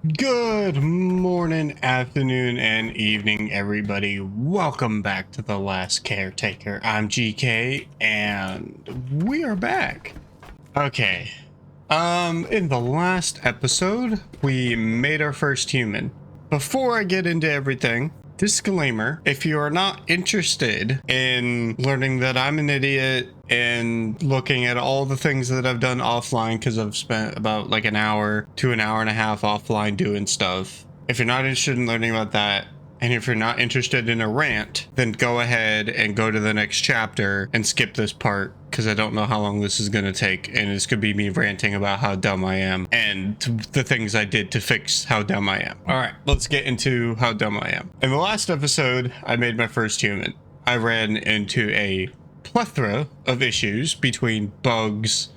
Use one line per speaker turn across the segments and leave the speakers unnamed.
Good morning, afternoon, and evening, everybody. Welcome back to the Last Caretaker. I'm GK, and we are back. Okay. In the last episode, we made our first human. Before I get into everything, disclaimer, if you are not interested in learning that I'm an idiot and looking at all the things that I've done offline, because I've spent about like an hour to an hour and a half offline doing stuff. If you're not interested in learning about that, and if you're not interested in a rant, then go ahead and go to the next chapter and skip this part, because I don't know how long this is going to take, and it's going to be me ranting about how dumb I am and the things I did to fix how dumb I am. All right, let's get into how dumb I am. In the last episode, I made my first human. I ran into a plethora of issues between bugs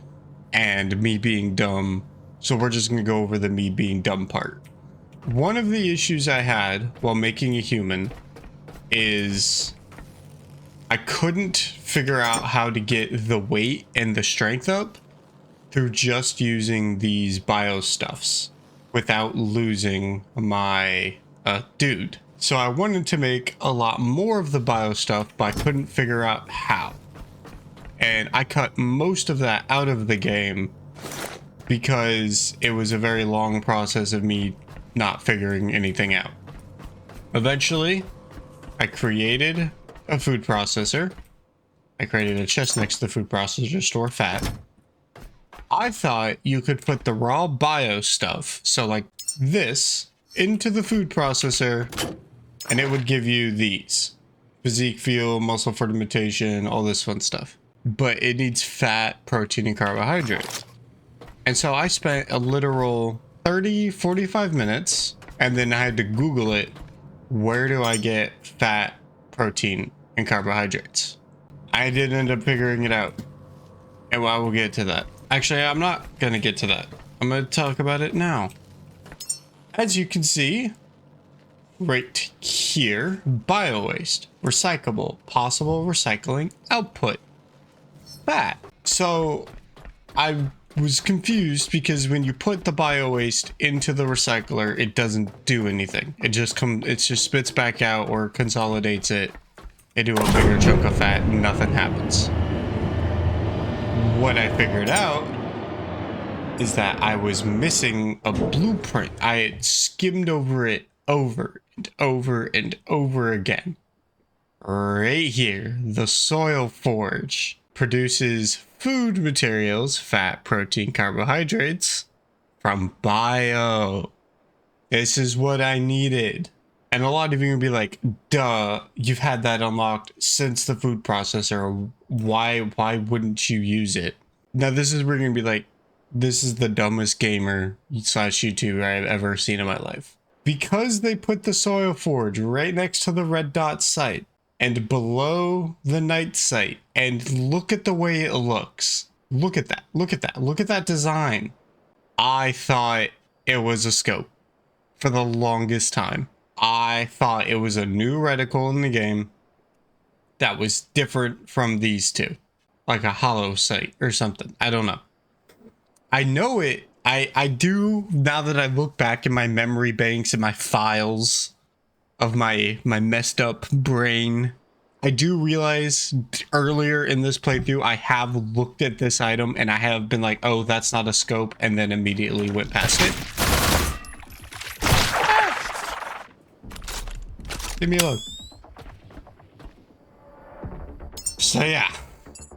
and me being dumb, so we're just going to go over the me being dumb part. One of the issues I had while making a human is I couldn't figure out how to get the weight and the strength up through just using these bio stuffs without losing my dude. So I wanted to make a lot more of the bio stuff, but I couldn't figure out how. And I cut most of that out of the game because it was a very long process of me not figuring anything out. Eventually, I created a food processor. I created a chest next to the food processor to store fat. I thought you could put the raw bio stuff, so like this, into the food processor, and it would give you these. Physique, fuel, muscle fermentation, all this fun stuff. But it needs fat, protein, and carbohydrates. And so I spent a literal 45 minutes, and then I had to Google it. Where do I get fat, protein, and carbohydrates? I did end up figuring it out, and I will get to that. Actually, I'm not gonna get to that. I'm gonna talk about it now. As you can see, right here, bio waste, recyclable, possible recycling output, fat. So I was confused because when you put the bio waste into the recycler, it doesn't do anything. It just spits back out or consolidates it into a bigger chunk of fat and nothing happens. What I figured out is that I was missing a blueprint. I had skimmed over it over and over and over again. Right here, the soil forge produces food materials, fat, protein, carbohydrates, from bio. This is what I needed. And a lot of you are gonna be like, duh, you've had that unlocked since the food processor. Why wouldn't you use it? Now this is where you're gonna be like, this is the dumbest gamer / YouTuber I've ever seen in my life. Because they put the soil forge right next to the red dot site and below the night site, and look at the way it looks. Look at that. Look at that. Look at that design. I thought it was a scope for the longest time. I thought it was a new reticle in the game that was different from these two, like a hollow site or something. I don't know. I know it. I do, now that I look back in my memory banks and my files of my messed up brain, I do realize earlier in this playthrough I have looked at this item and I have been like, oh, that's not a scope, and then immediately went past it. Leave me alone. So yeah,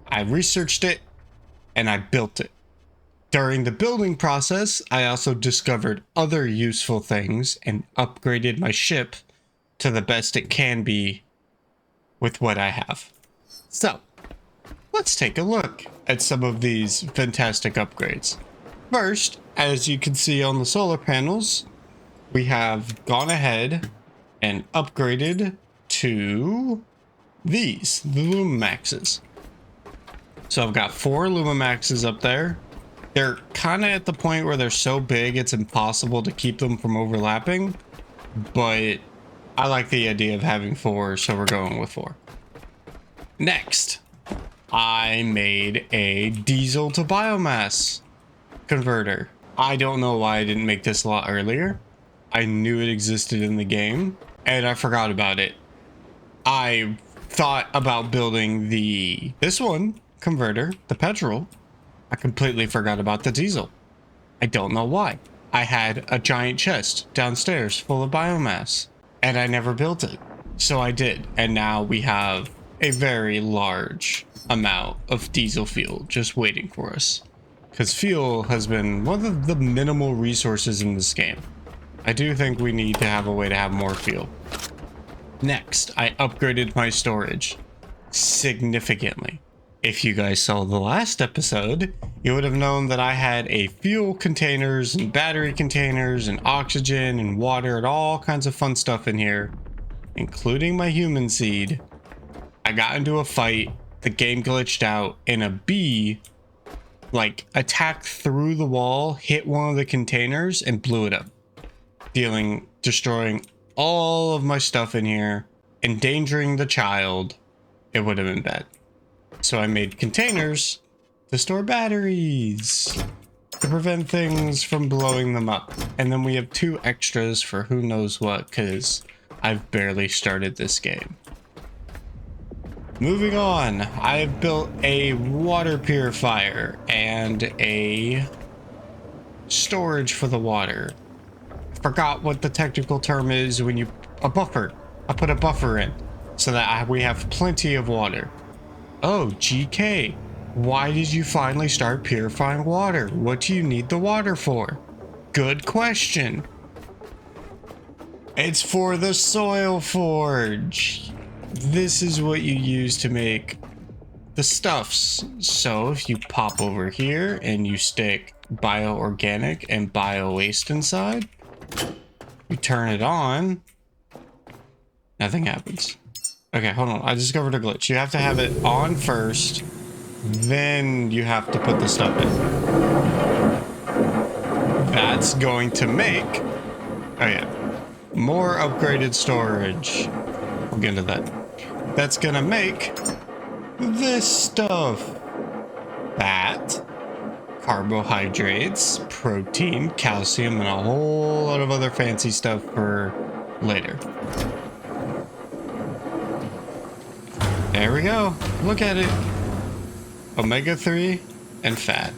I researched it and I built it. During the building process, I also discovered other useful things and upgraded my ship to the best it can be with what I have. So, let's take a look at some of these fantastic upgrades. First, as you can see on the solar panels, we have gone ahead and upgraded to these, the Lumimaxes. So I've got 4 Lumimaxes up there. They're kind of at the point where they're so big it's impossible to keep them from overlapping, but I like the idea of having 4, so we're going with 4. Next, I made a diesel to biomass converter. I don't know why I didn't make this a lot earlier. I knew it existed in the game and I forgot about it. I thought about building this one converter, the petrol. I completely forgot about the diesel. I don't know why. I had a giant chest downstairs full of biomass and I never built it. So I did. And now we have a very large amount of diesel fuel just waiting for us. Because fuel has been one of the minimal resources in this game. I do think we need to have a way to have more fuel. Next, I upgraded my storage significantly. If you guys saw the last episode, you would have known that I had a fuel containers and battery containers and oxygen and water and all kinds of fun stuff in here, including my human seed. I got into a fight, the game glitched out, and a bee like attacked through the wall, hit one of the containers and blew it up, destroying all of my stuff in here, endangering the child. It would have been bad. So I made containers to store batteries to prevent things from blowing them up. And then we have 2 extras for who knows what, because I've barely started this game. Moving on, I've built a water purifier and a storage for the water. I forgot what the technical term is when a buffer. I put a buffer in so that we have plenty of water. Oh, GK, why did you finally start purifying water? What do you need the water for? Good question. It's for the soil forge. This is what you use to make the stuffs. So if you pop over here and you stick bioorganic and bio waste inside, you turn it on, nothing happens. Okay, hold on. I discovered a glitch. You have to have it on first, then you have to put the stuff in. That's going to make, oh yeah, more upgraded storage. We'll get into that. That's gonna make this stuff. Fat, carbohydrates, protein, calcium, and a whole lot of other fancy stuff for later. There we go. Look at it. Omega-3 and fat.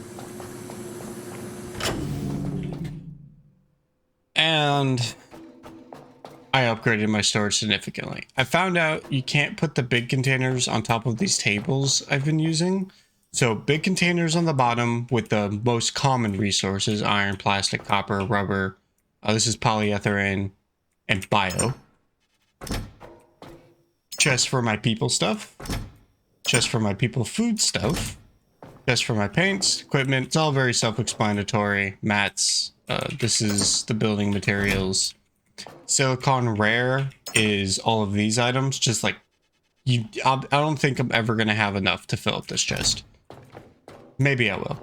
And I upgraded my storage significantly. I found out you can't put the big containers on top of these tables I've been using. So big containers on the bottom with the most common resources: iron, plastic, copper, rubber. This is polyethylene and bio. Chest for my people stuff. Chest for my people food stuff. Chest for my paints, equipment. It's all very self-explanatory. Mats. This is the building materials. Silicon rare is all of these items. Just like I don't think I'm ever gonna have enough to fill up this chest. Maybe I will.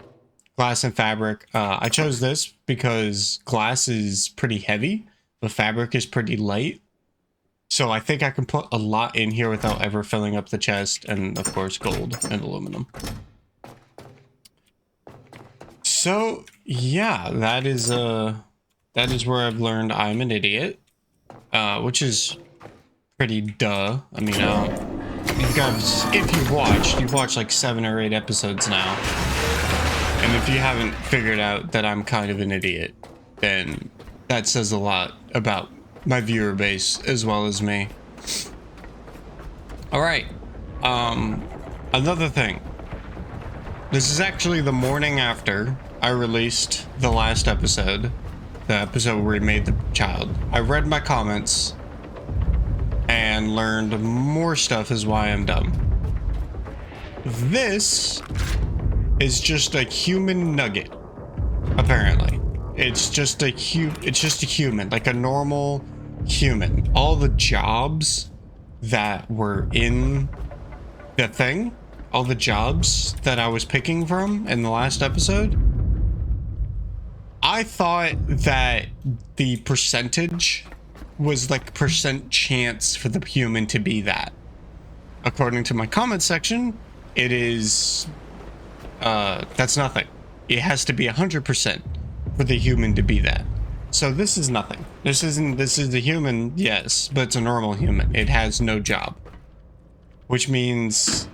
Glass and fabric. I chose this because glass is pretty heavy, but fabric is pretty light. So I think I can put a lot in here without ever filling up the chest, and of course gold and aluminum. So yeah, that is where I've learned I'm an idiot, which is pretty duh. I mean, you guys, if you've watched like 7 or 8 episodes now, and if you haven't figured out that I'm kind of an idiot, then that says a lot about my viewer base as well as me. All right, another thing. This is actually the morning after I released the last episode, the episode where we made the child. I read my comments and learned more stuff is why I'm dumb. This is just a human nugget, apparently. It's just a human, like a normal human. All the jobs that were in the thing, all the jobs that I was picking from in the last episode, I thought that the percentage was like percent chance for the human to be that. According to my comment section, it is, that's nothing. It has to be 100% for the human to be that. So this is nothing. This is a human, yes, but it's a normal human. It has no job. Which means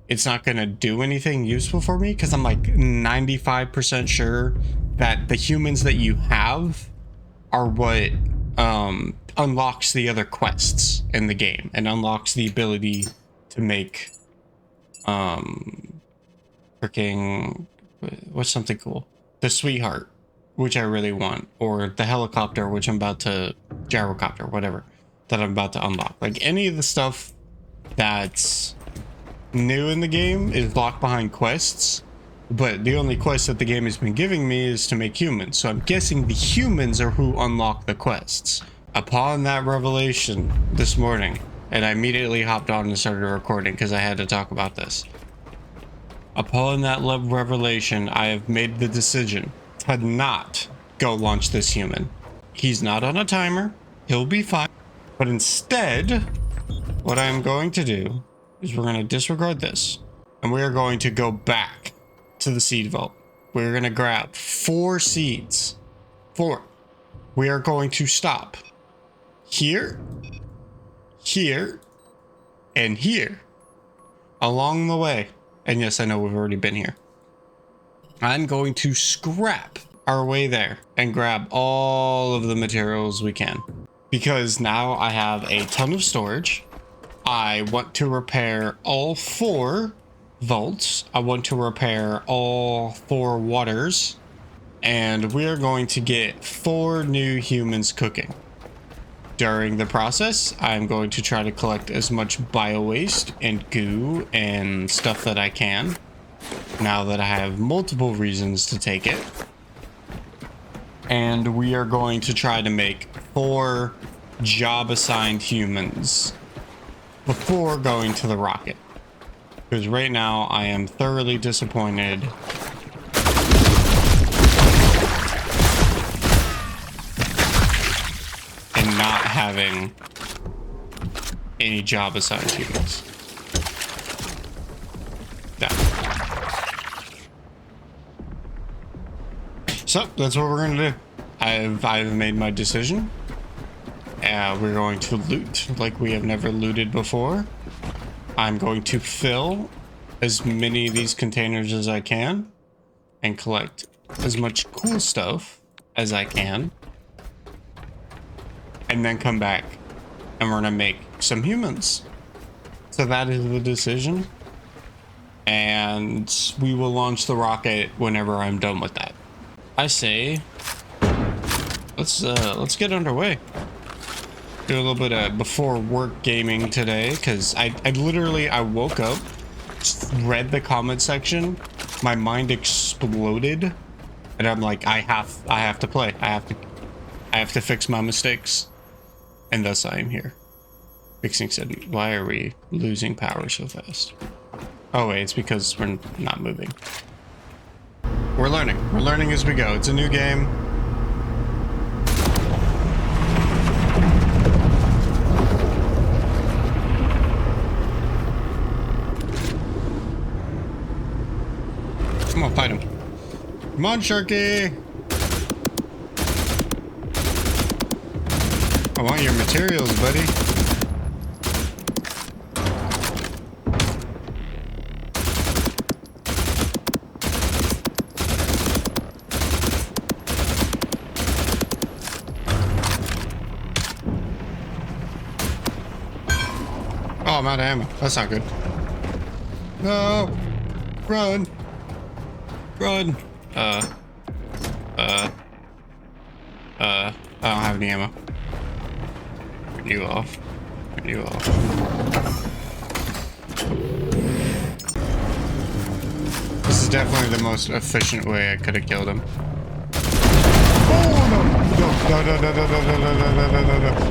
it's not gonna do anything useful for me, because I'm like 95% sure that the humans that you have are what unlocks the other quests in the game and unlocks the ability to make freaking, what's something cool? The sweetheart, which I really want, or the helicopter, which I'm about to, gyrocopter, whatever, that I'm about to unlock. Like any of the stuff that's new in the game is locked behind quests, but the only quest that the game has been giving me is to make humans. So I'm guessing the humans are who unlock the quests. Upon that revelation this morning, and I immediately hopped on and started recording because I had to talk about this. Upon that revelation, I have made the decision to not go launch this human. He's not on a timer. He'll be fine. But instead, what I'm going to do is we're going to disregard this, and we are going to go back to the seed vault. We're going to grab 4 seeds. 4. We are going to stop here, here, and here along the way. And yes, I know we've already been here. I'm going to scrap our way there and grab all of the materials we can, because now I have a ton of storage. I want to repair all 4 vaults. I want to repair all 4 waters, and we're going to get 4 new humans cooking. During the process, I'm going to try to collect as much bio waste and goo and stuff that I can, now that I have multiple reasons to take it. And we are going to try to make 4 job assigned humans before going to the rocket, because right now I am thoroughly disappointed in not having any job assigned humans. Yeah. So that's what we're gonna do. I've made my decision. We're going to loot like we have never looted before. I'm going to fill as many of these containers as I can and collect as much cool stuff as I can, and then come back and we're gonna make some humans. So that is the decision, and we will launch the rocket whenever I'm done with that. I say let's get underway. Do a little bit of before work gaming today, because I literally woke up, read the comment section, my mind exploded, and I'm like, I have to play. I have to fix my mistakes, and thus I am here. Fixing said, why are we losing power so fast? Oh wait, it's because we're not moving. We're learning as we go. It's a new game. Come on, fight him. Come on, Sharky. I want your materials, buddy. Oh, I'm out of ammo. That's not good. No! Run! Run! I don't have any ammo. Turn you off. Turn you off. This is definitely the most efficient way I could have killed him. Oh no! No, no, no, no, no, no, no, no, no,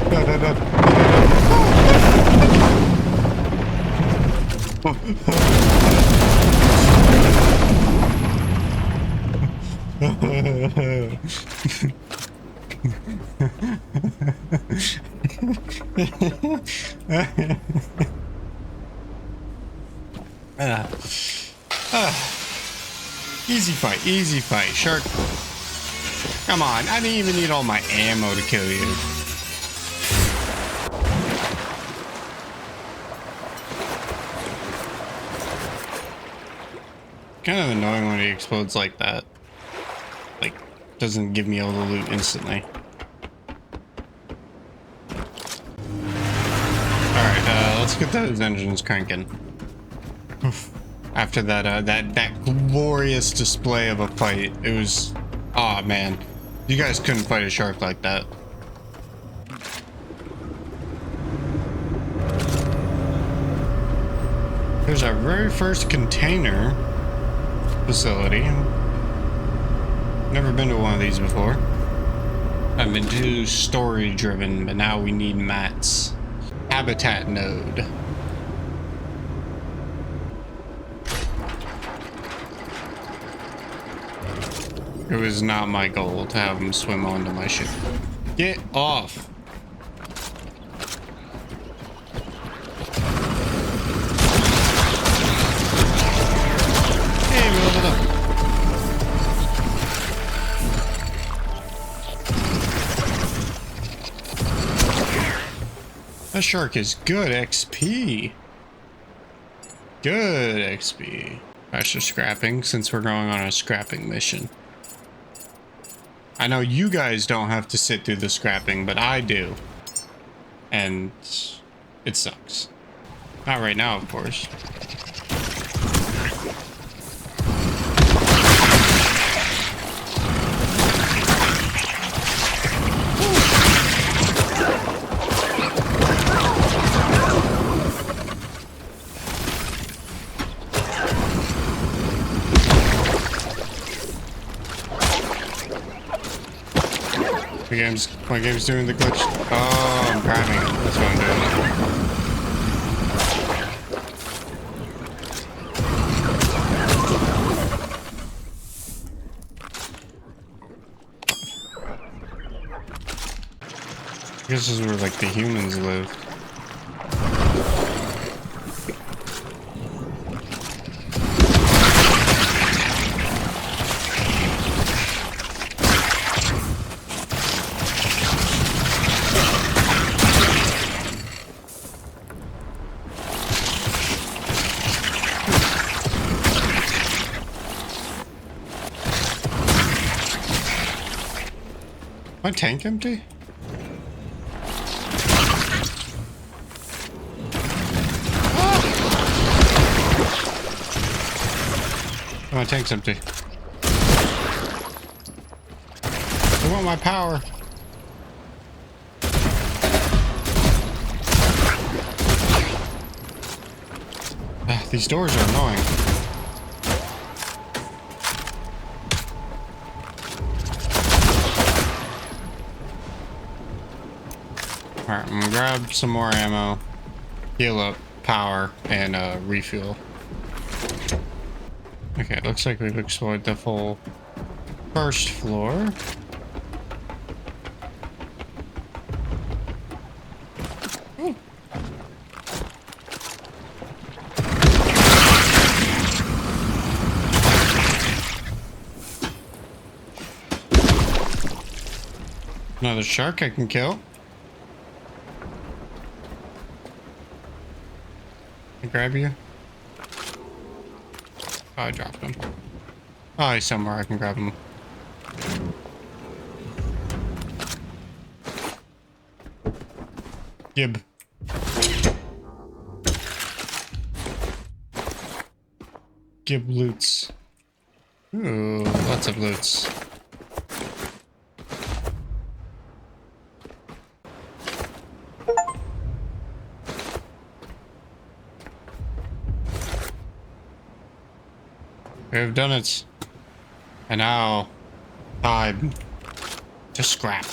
no, no, no, Easy fight, shark. Come on, I didn't even need all my ammo to kill you. Kind of annoying when he explodes like that. Like, doesn't give me all the loot instantly. Alright, let's get those engines cranking. Oof. After that, that glorious display of a fight, it was... Aw, man. You guys couldn't fight a shark like that. Here's our very first container facility. Never been to one of these before. I've been too story driven, but now we need mats. Habitat node. It was not my goal to have him swim onto my ship. Get off! Hey, we leveled up. That shark is good XP. Good XP. Extra scrapping since we're going on a scrapping mission. I know you guys don't have to sit through the scrapping, but I do. And it sucks. Not right now, of course. My game's doing the glitch. Oh, I'm grabbing it. That's what I'm doing. I guess this is where like the humans live. My tank empty? Oh, my tank's empty. I want my power. These doors are annoying. Alright, I'm gonna grab some more ammo, heal up, power, and refuel. Okay, it looks like we've explored the full first floor. Ooh. Another shark I can kill. Grab you? Oh, I dropped him. Oh, he's somewhere I can grab him. Gib. Gib loots. Ooh, lots of loots. We've done it. And now, time to scrap.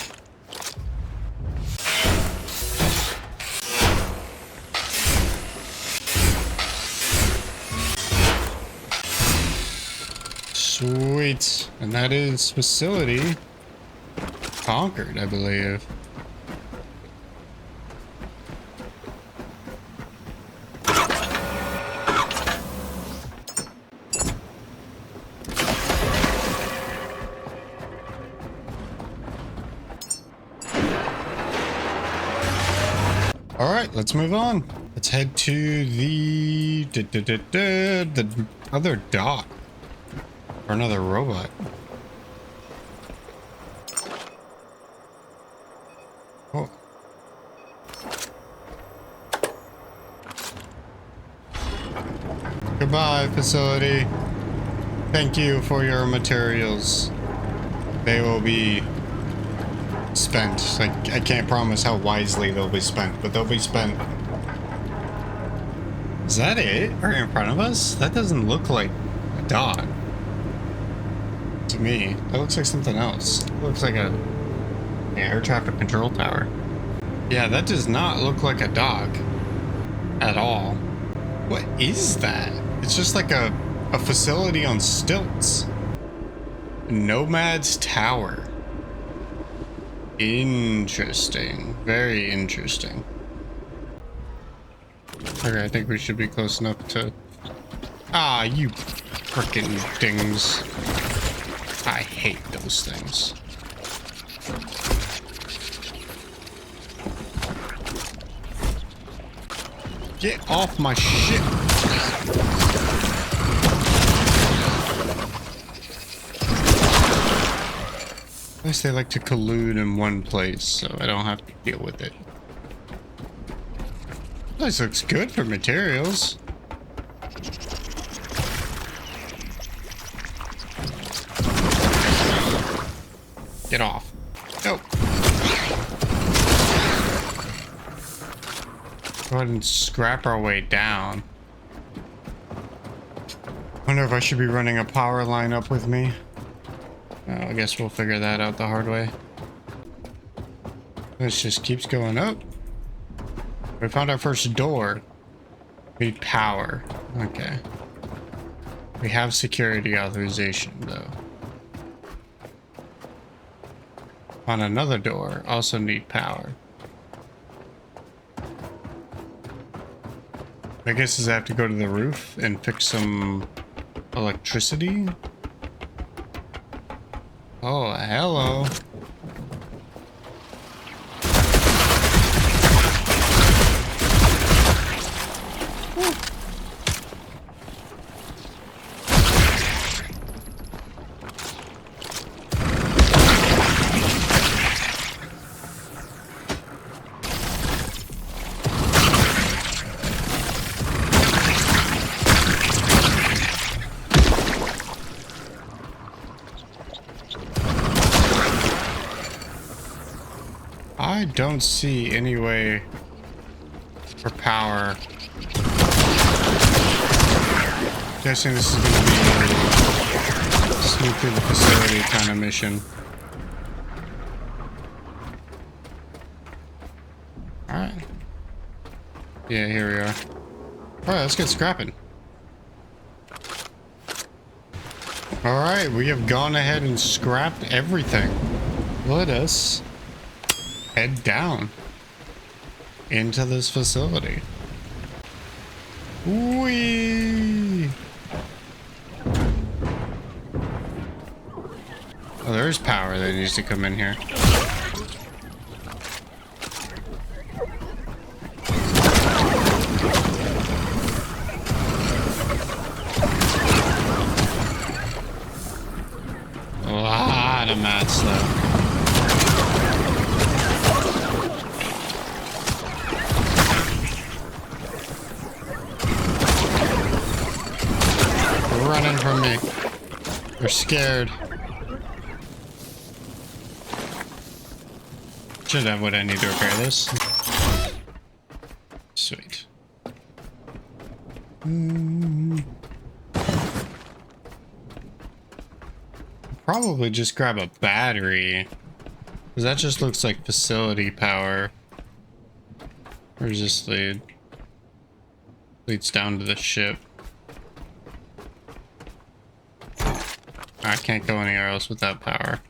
Sweet. And that is facility conquered, I believe. All right, let's move on. Let's head to the other dock for another robot. Oh. Goodbye, facility. Thank you for your materials. They will be spent. Like, I can't promise how wisely they'll be spent, but they'll be spent. Is that it? Right in front of us? That doesn't look like a dock. To me, that looks like something else. It looks like a air traffic control tower. Yeah, that does not look like a dock at all. What is that? It's just like a facility on stilts. Nomads Tower. Interesting. Very interesting. Okay, I think we should be close enough to... Ah, you frickin' things. I hate those things. Get off my shit! At least they like to collude in one place, so I don't have to deal with it. This looks good for materials. Get off. Go. Go ahead and scrap our way down. Wonder if I should be running a power line up with me. Oh, I guess we'll figure that out the hard way. This just keeps going up. We found our first door. We need power. Okay. We have security authorization, though. On another door, also need power. I guess I have to go to the roof and fix some electricity. Oh, hello. I don't see any way for power. Guessing this is going to be a sneak through the facility kind of mission. Alright. Yeah, here we are. Alright, let's get scrapping. Alright, we have gone ahead and scrapped everything. Let us head down into this facility. Whee! Oh, there's power that needs to come in here. A lot of mats though. Running from me. They're scared. Should have what I need to repair this. Sweet. Probably just grab a battery. Because that just looks like facility power. Where does this lead? Leads down to the ship. I can't go anywhere else without power.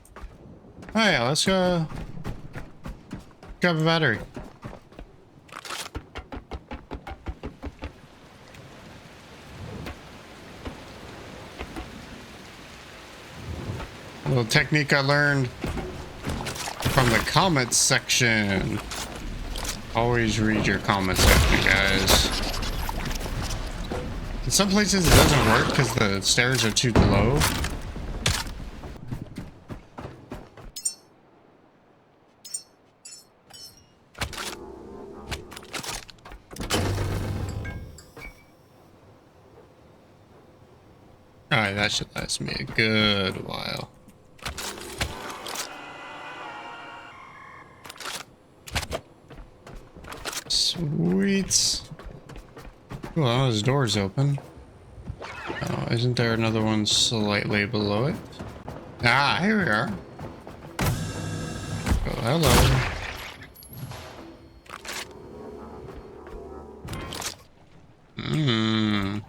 Oh yeah, let's go grab a battery. A little technique I learned from the comments section. Always read your comment section, guys. In some places it doesn't work because the stairs are too low. Alright, that should last me a good while. Sweet. Well, his door's open. Oh, isn't there another one slightly below it? Ah, here we are. Oh, hello. Mmm.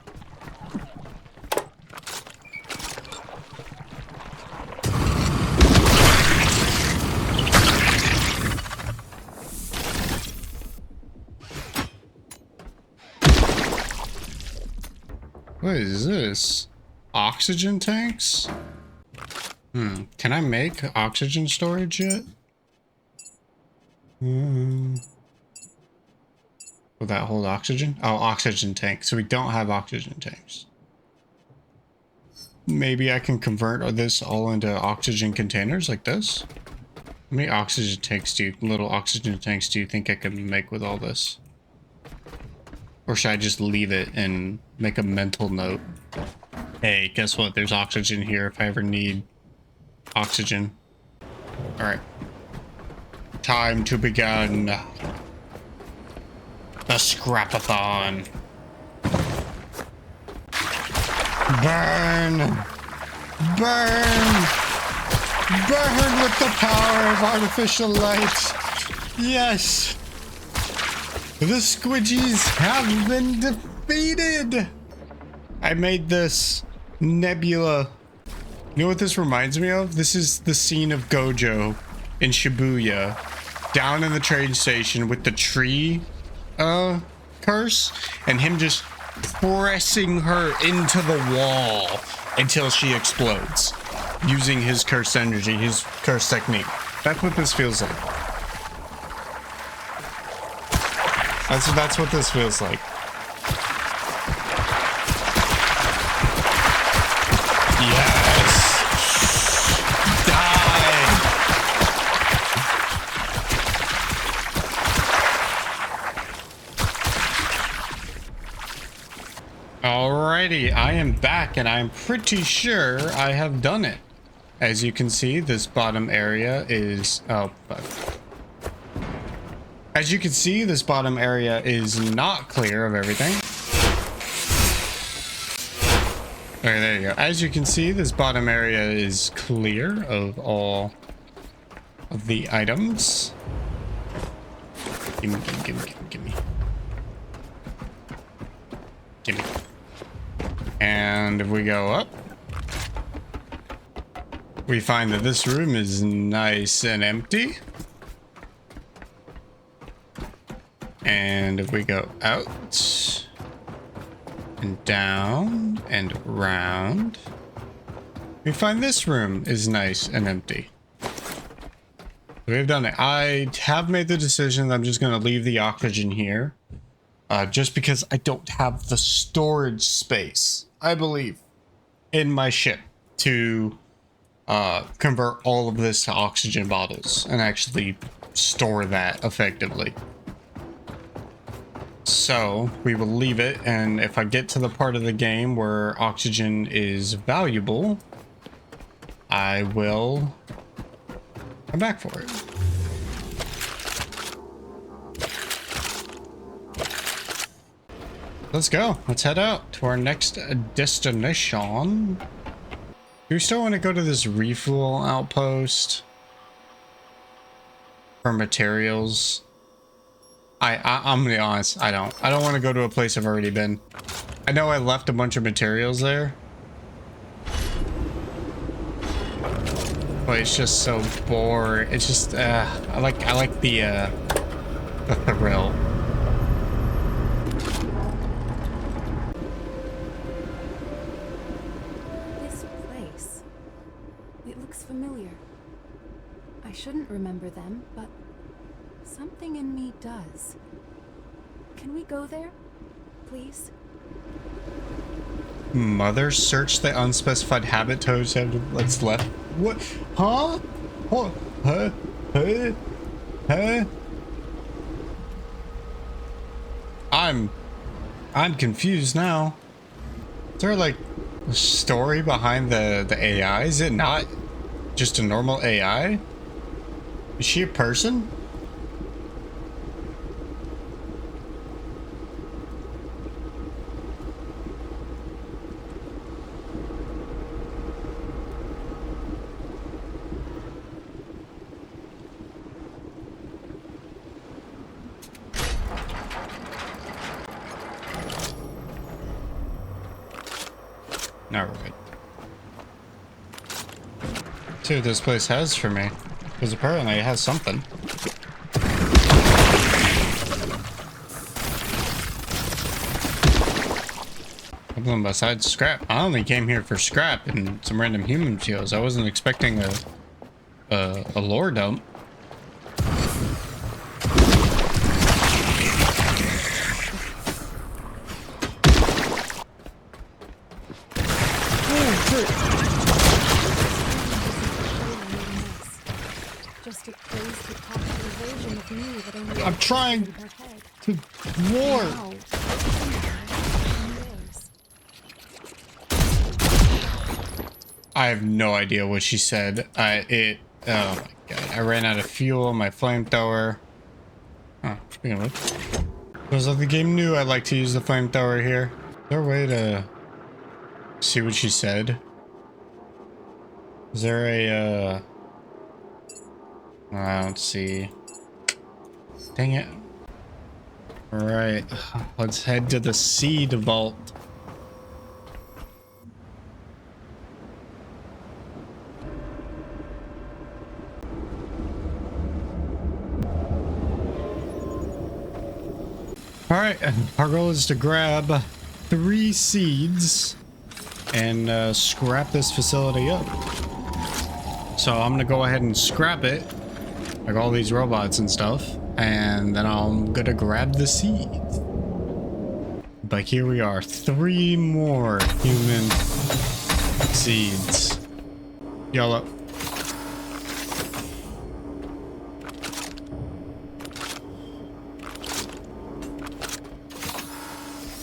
What is this? Oxygen tanks? Can I make oxygen storage yet? Will that hold oxygen? Oh, oxygen tank. So we don't have oxygen tanks. Maybe I can convert this all into oxygen containers like this? How many oxygen tanks little oxygen tanks do you think I can make with all this? Or should I just leave it and make a mental note? Hey, guess what? There's oxygen here if I ever need oxygen. Alright. Time to begin the scrapathon. Burn! Burn! Burn with the power of artificial light! Yes! The squidgies have been defeated! I made this nebula. You know what this reminds me of? This is the scene of Gojo in Shibuya down in the train station with the tree curse and him just pressing her into the wall until she explodes using his curse energy, his curse technique. That's what this feels like. That's what this feels like. Yes! Die! Alrighty, I am back and I'm pretty sure I have done it. As you can see, this bottom area is... oh, fuck. As you can see, this bottom area is not clear of everything. Okay, there you go. As you can see, this bottom area is clear of all of the items. Gimme, gimme, gimme, gimme, gimme. Gimme. And if we go up, we find that this room is nice and empty. And if we go out and down and around, we find this room is nice and empty. We've done it. I have made the decision that I'm just going to leave the oxygen here. Just because I don't have the storage space, I believe, in my ship to convert all of this to oxygen bottles and actually store that effectively. So we will leave it, and if I get to the part of the game where oxygen is valuable, I will come back for it. Let's go. Let's head out to our next destination. Do we still want to go to this refuel outpost for materials? I'm gonna be honest, I don't want to go to a place I've already been. I know I left a bunch of materials there, but it's just so boring. It's just I like the thrill.
This place, it looks familiar. I shouldn't remember them, but Something in me does. Can we go there? Please?
Mother, search the unspecified habit toads have that's left. What? Huh? What? Huh? Huh? Huh? I'm confused now. Is there like a story behind the AI? Is it not just a normal AI? Is she a person? Alright. See what this place has for me. Because apparently it has something. Something besides scrap. I only came here for scrap and some random human fuels. I wasn't expecting a lore dump.
Just a crazy popular version of me that only
I'm trying
in her head.
to lore.
Now, years.
I have no idea what she said. Oh my god. I ran out of fuel on my flamethrower. Oh, speaking of which. Because if the game knew I like to use the flamethrower here. Is there a way to see what she said? Is there a I don't see. Dang it. Alright. Let's head to the seed vault. Alright, our goal is to grab 3 seeds and scrap this facility up. So I'm gonna go ahead and scrap it, like all these robots and stuff, and then I'm gonna grab the seeds. But here we are, 3 more human seeds. Yellow.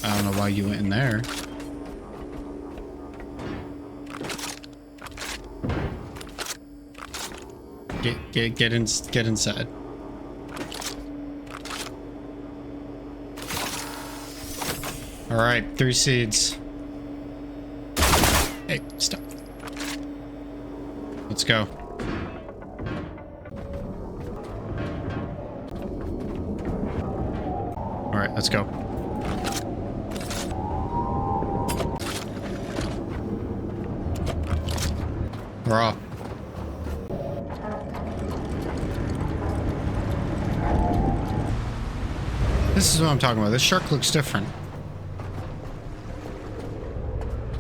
I don't know why you went in there. Get inside. All right, 3 seeds. Hey, stop. Let's go. All right, let's go. We're off. This is what I'm talking about. This shark looks different.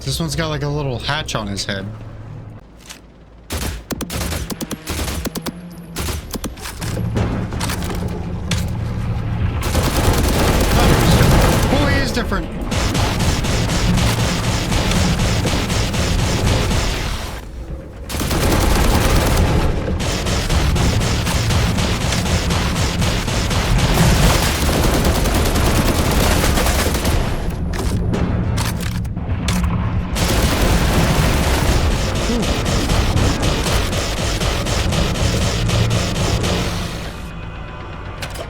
This one's got like a little hatch on his head. Oh, he is different.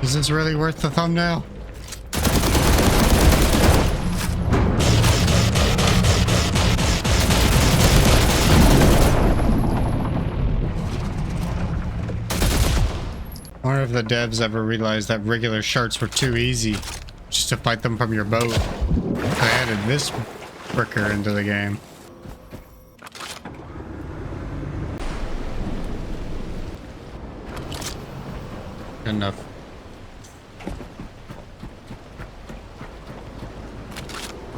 Is this really worth the thumbnail? I wonder if the devs ever realized that regular sharks were too easy just to fight them from your boat. They added this fricker into the game. Good enough.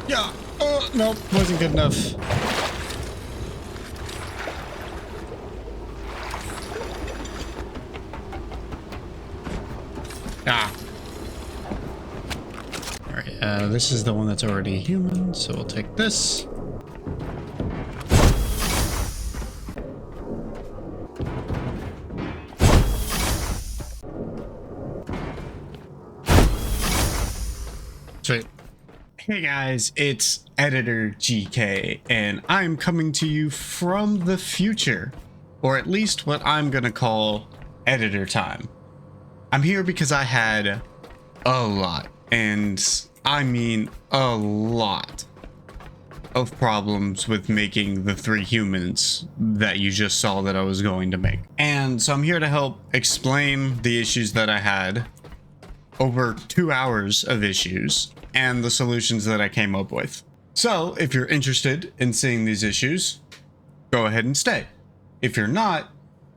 Yeah. Oh, nope. Wasn't good enough. Ah. All right, this is the one that's already human, so we'll take this. Sweet. Hey guys, it's Editor GK, and I'm coming to you from the future, or at least what I'm gonna call editor time. I'm here because I had a lot, and I mean a lot, of problems with making the 3 humans that you just saw that I was going to make. And so I'm here to help explain the issues that I had, over 2 hours of issues, and the solutions that I came up with. So if you're interested in seeing these issues, go ahead and stay. If you're not,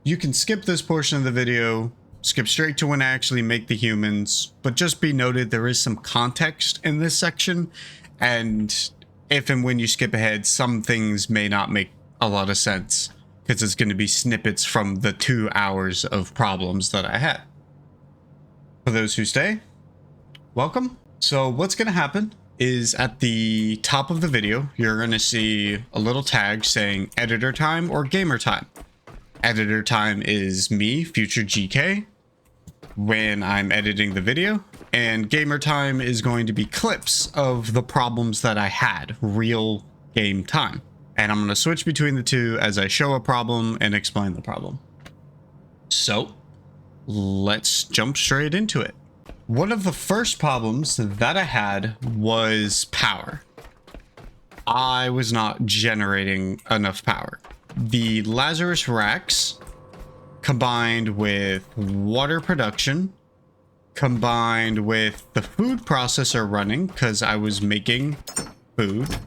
you can skip this portion of the video, skip straight to when I actually make the humans, but just be noted there is some context in this section, and if and when you skip ahead, some things may not make a lot of sense because it's going to be snippets from the 2 hours of problems that I had. For those who stay, welcome. So what's going to happen is at the top of the video, you're going to see a little tag saying editor time or gamer time. Editor time is me, future GK, when I'm editing the video, and gamer time is going to be clips of the problems that I had, real game time. And I'm going to switch between the two as I show a problem and explain the problem. So let's jump straight into it. One of the first problems that I had was power. I was not generating enough power. The Lazarus racks, combined with water production, combined with the food processor running, because I was making food,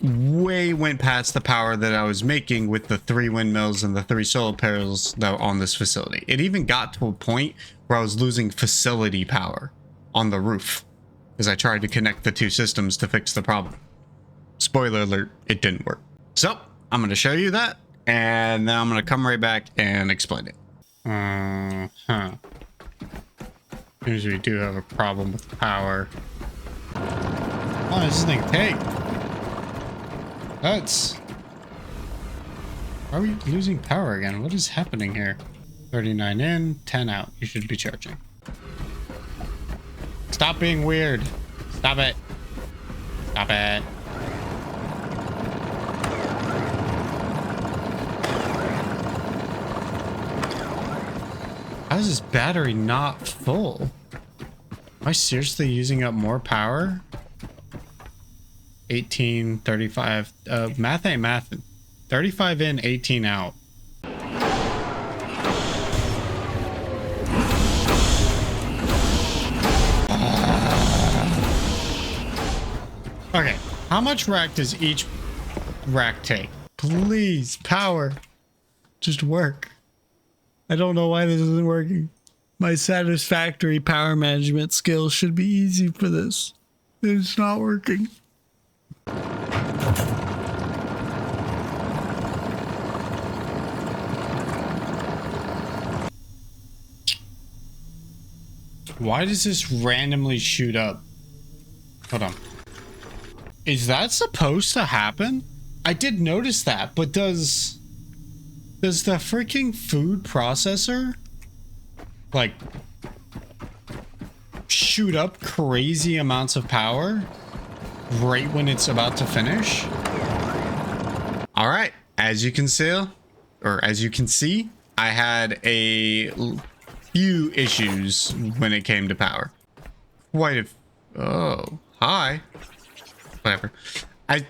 way went past the power that I was making with the 3 windmills and the 3 solar panels that were on this facility. It even got to a point where I was losing facility power on the roof as I tried to connect the 2 systems to fix the problem. Spoiler alert, it didn't work. So I'm going to show you that, and then I'm going to come right back and explain it. Seems we do have a problem with power. How long does this thing take? That's... Are we losing power again? What is happening here? 39 in, 10 out. You should be charging. Stop being weird. Stop it. Stop it. How is this battery not full? Am I seriously using up more power? 18, 35. Math ain't math. 35 in, 18 out. Okay, how much rack does each rack take? Please, power. Just work. I don't know why this isn't working. My satisfactory power management skills should be easy for this. It's not working. Why does this randomly shoot up? Hold on. Is that supposed to happen? I did notice that, but does the freaking food processor like shoot up crazy amounts of power right when it's about to finish? All right, as you can see, I had a few issues when it came to power. Oh, hi. Whatever. I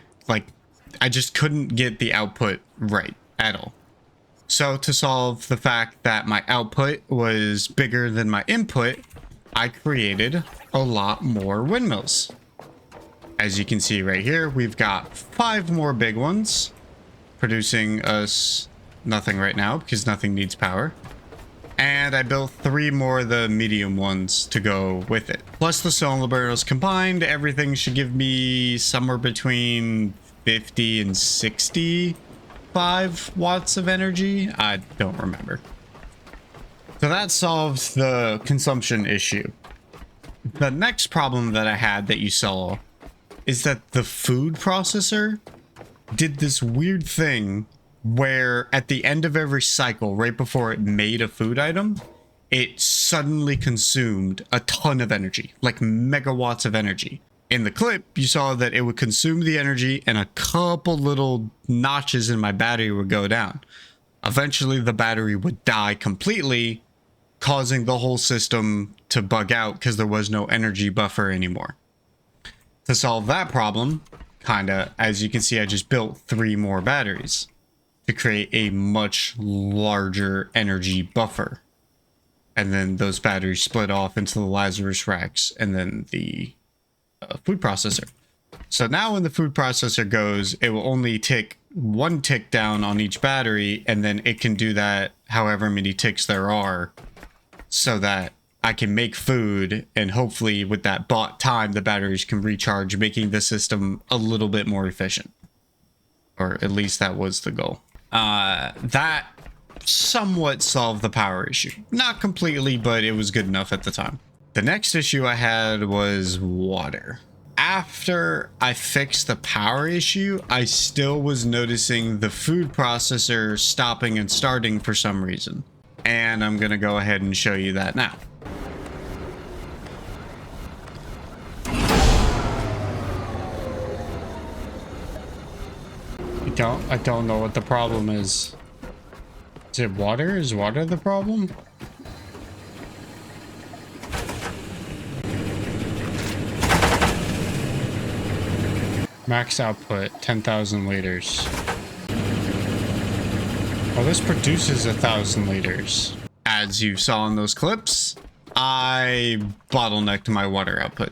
just couldn't get the output right at all. So to solve the fact that my output was bigger than my input, I created a lot more windmills. As you can see right here, we've got 5 more big ones producing us nothing right now because nothing needs power. And I built 3 more of the medium ones to go with it. Plus the solar barrels combined, everything should give me somewhere between 50 and 65 watts of energy. I don't remember. So that solves the consumption issue. The next problem that I had that you saw is that the food processor did this weird thing where at the end of every cycle, right before it made a food item, it suddenly consumed a ton of energy, like megawatts of energy. In the clip, you saw that it would consume the energy and a couple little notches in my battery would go down. Eventually, the battery would die completely, causing the whole system to bug out because there was no energy buffer anymore. To solve that problem, kinda, as you can see, I just built 3 more batteries to create a much larger energy buffer. And then those batteries split off into the Lazarus racks and then the food processor. So now when the food processor goes, it will only tick 1 tick down on each battery, and then it can do that however many ticks there are, so that I can make food, and hopefully with that bought time, the batteries can recharge, making the system a little bit more efficient. Or at least that was the goal. That somewhat solved the power issue. Not completely, but it was good enough at the time. The next issue I had was water. After I fixed the power issue, I still was noticing the food processor stopping and starting for some reason. And I'm going to go ahead and show you that now. I don't know what the problem is. Is it water? Is water the problem? Max output 10,000 liters. Oh, this produces 1,000 liters. As you saw in those clips, I bottlenecked my water output.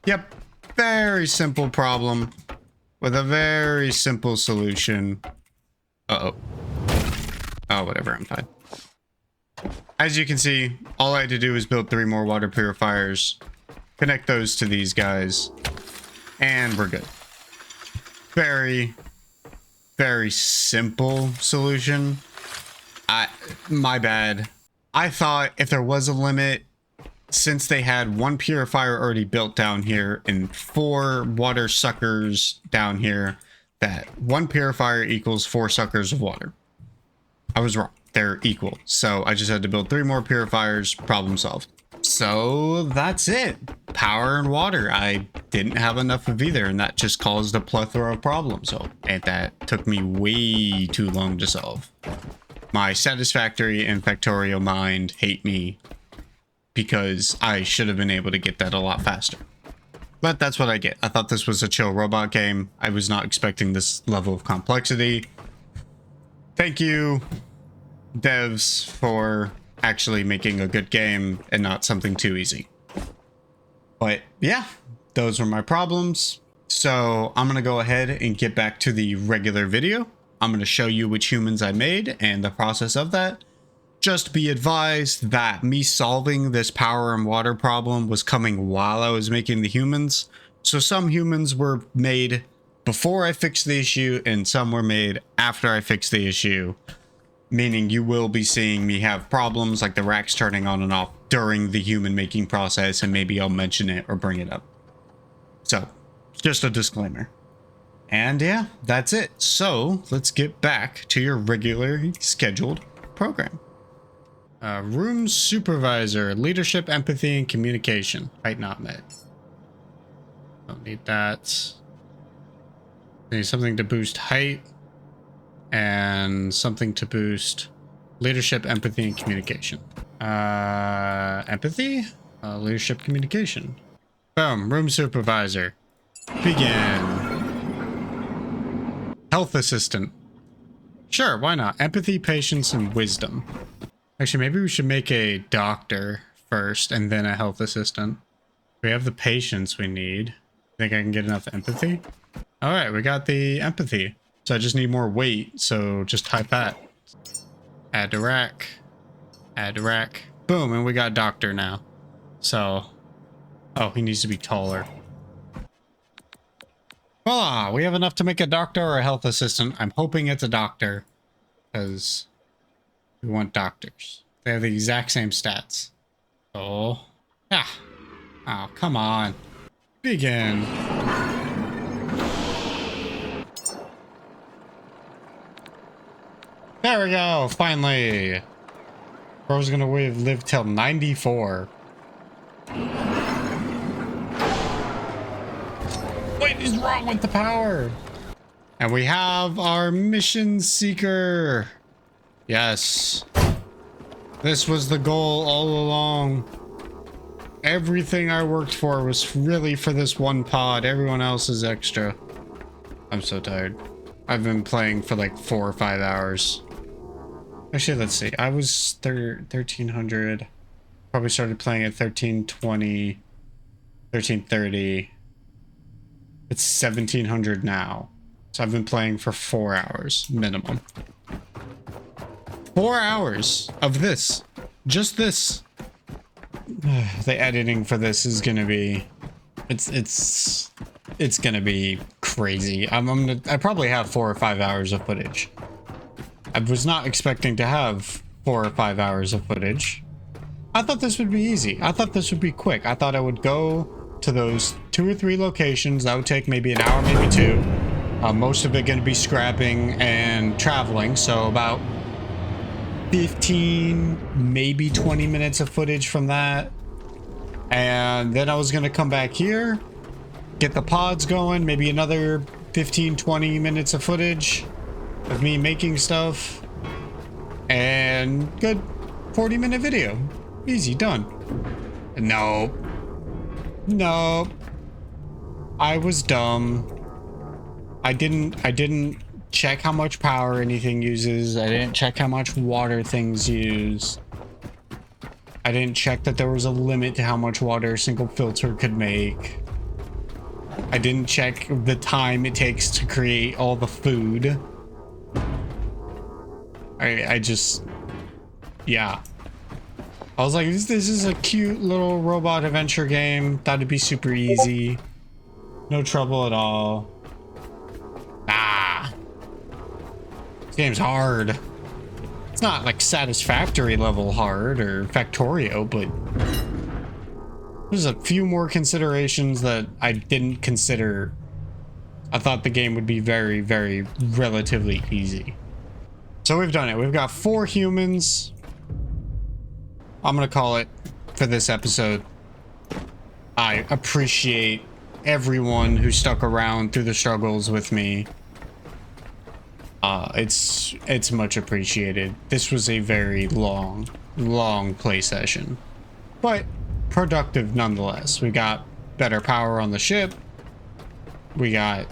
Yep, very simple problem with a very simple solution. Uh-oh. Oh, whatever, I'm fine. As you can see, all I had to do was build 3 more water purifiers, connect those to these guys, and we're good. Very, very simple solution. My bad. I thought if there was a limit, since they had 1 purifier already built down here and 4 water suckers down here, that 1 purifier equals 4 suckers of water. I was wrong. They're equal. So I just had to build 3 more purifiers, problem solved. So that's it. Power and water. I didn't have enough of either, and that just caused a plethora of problems. And that took me way too long to solve. My satisfactory and factorial mind hate me because I should have been able to get that a lot faster. But that's what I get. I thought this was a chill robot game. I was not expecting this level of complexity. Thank you, devs, for actually making a good game and not something too easy. But yeah, those were my problems. So I'm going to go ahead and get back to the regular video. I'm going to show you which humans I made and the process of that. Just be advised that me solving this power and water problem was coming while I was making the humans. So some humans were made before I fixed the issue and some were made after I fixed the issue. Meaning you will be seeing me have problems like the racks turning on and off during the human making process, and maybe I'll mention it or bring it up. So, just a disclaimer. And yeah, that's it. So, let's get back to your regularly scheduled program. Room supervisor, leadership, empathy, and communication. Height not met. Don't need that. Need something to boost height. And something to boost leadership, empathy, and communication. Empathy? Leadership, communication. Boom, room supervisor. Begin. Health assistant. Sure, why not? Empathy, patience, and wisdom. Actually, maybe we should make a doctor first and then a health assistant. We have the patience we need. Think I can get enough empathy? All right, we got the empathy. So I just need more weight, so just type that. Add to rack. Add to rack. Boom, and we got doctor now. So, oh, he needs to be taller. Voila, we have enough to make a doctor or a health assistant. I'm hoping it's a doctor, because we want doctors. They have the exact same stats. Oh. Ah. Oh, come on. Begin. There we go. Finally. Bro's gonna live till 94. What is wrong with the power? And we have our mission seeker. Yes. This was the goal all along. Everything I worked for was really for this one pod. Everyone else is extra. I'm so tired. I've been playing for like 4 or 5 hours. Actually, let's see. I was 1300. Probably started playing at 1320, 1330. It's 1700 now. So I've been playing for 4 hours minimum. 4 hours of this. Just this. The editing for this is gonna be it's gonna be crazy. I probably have 4 or 5 hours of footage. I was not expecting to have 4 or 5 hours of footage. I thought this would be easy. I thought this would be quick. I thought I would go to those 2 or 3 locations. That would take maybe an hour, maybe 2. Most of it going to be scrapping and traveling. So about 15, maybe 20 minutes of footage from that. And then I was going to come back here, get the pods going, maybe another 15, 20 minutes of footage of me making stuff, and good 40-minute video. Easy, done. No. I was dumb. I didn't check how much power anything uses. I didn't check how much water things use. I didn't check that there was a limit to how much water a single filter could make. I didn't check the time it takes to create all the food. I just, yeah. I was like, this is a cute little robot adventure game. Thought it'd be super easy. No trouble at all. Ah. This game's hard. It's not like satisfactory level hard or Factorio, but there's a few more considerations that I didn't consider. I thought the game would be very, very relatively easy. So we've done it. We've got 4 humans. I'm gonna call it for this episode. I appreciate everyone who stuck around through the struggles with me. It's much appreciated. This was a very long play session, but productive nonetheless. We got better power on the ship. We got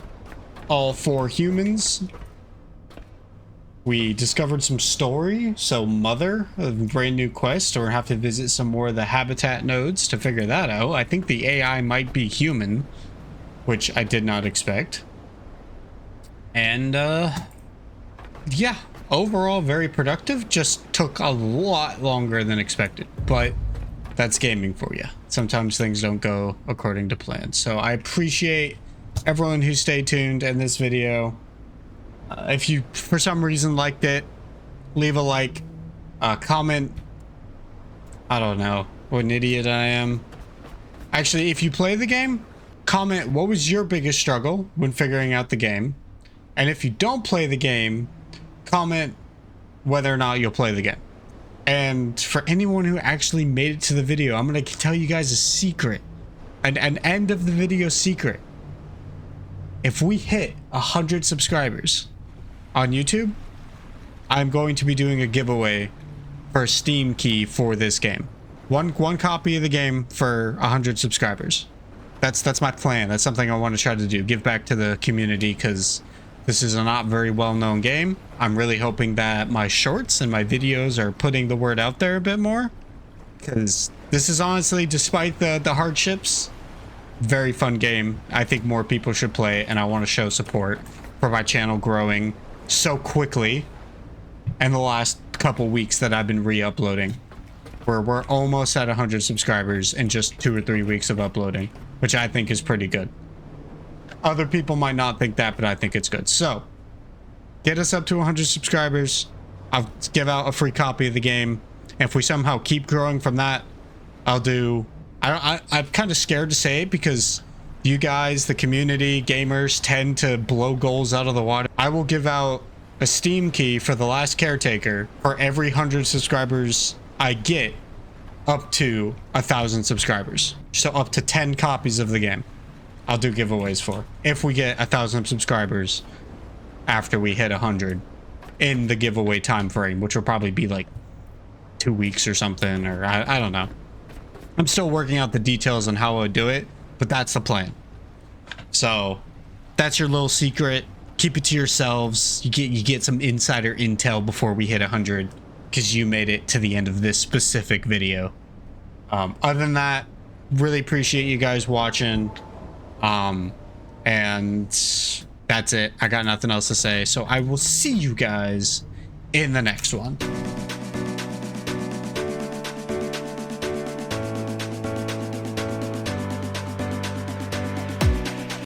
all 4 humans. We discovered some story, so Mother, a brand new quest, or have to visit some more of the habitat nodes to figure that out. I think the AI might be human, which I did not expect. And, yeah, overall very productive, just took a lot longer than expected, but that's gaming for you. Sometimes things don't go according to plan. So I appreciate everyone who stayed tuned in this video. If you, for some reason, liked it, leave a like, comment. I don't know what an idiot I am. Actually, if you play the game, comment what was your biggest struggle when figuring out the game. And if you don't play the game, comment whether or not you'll play the game. And for anyone who actually made it to the video, I'm going to tell you guys a secret. An end of the video secret. If we hit 100 subscribers on YouTube, I'm going to be doing a giveaway for a Steam key for this game. One copy of the game for 100 subscribers. That's my plan. That's something I want to try to do. Give back to the community, because this is a not very well-known game. I'm really hoping that my shorts and my videos are putting the word out there a bit more, because this is honestly, despite the hardships, very fun game. I think more people should play it, and I want to show support for my channel growing so quickly in the last couple weeks that I've been re-uploading. We're almost at 100 subscribers in just 2 or 3 weeks of uploading, which I think is pretty good. Other people might not think that, but I think it's good. So get us up to 100 subscribers. I'll give out a free copy of the game. If we somehow keep growing from that, I'll do... I'm kind of scared to say it because you guys, the community, gamers, tend to blow goals out of the water. I will give out a Steam key for The Last Caretaker for every 100 subscribers I get up to 1,000 subscribers. So up to 10 copies of the game I'll do giveaways for. If we get 1,000 subscribers after we hit 100 in the giveaway time frame, which will probably be like 2 weeks or something, or I don't know. I'm still working out the details on how I would do it, but that's the plan. So that's your little secret. Keep it to yourselves. You get some insider intel before we hit 100 because you made it to the end of this specific video. Other than that, really appreciate you guys watching. And that's it. I got nothing else to say. So I will see you guys in the next one.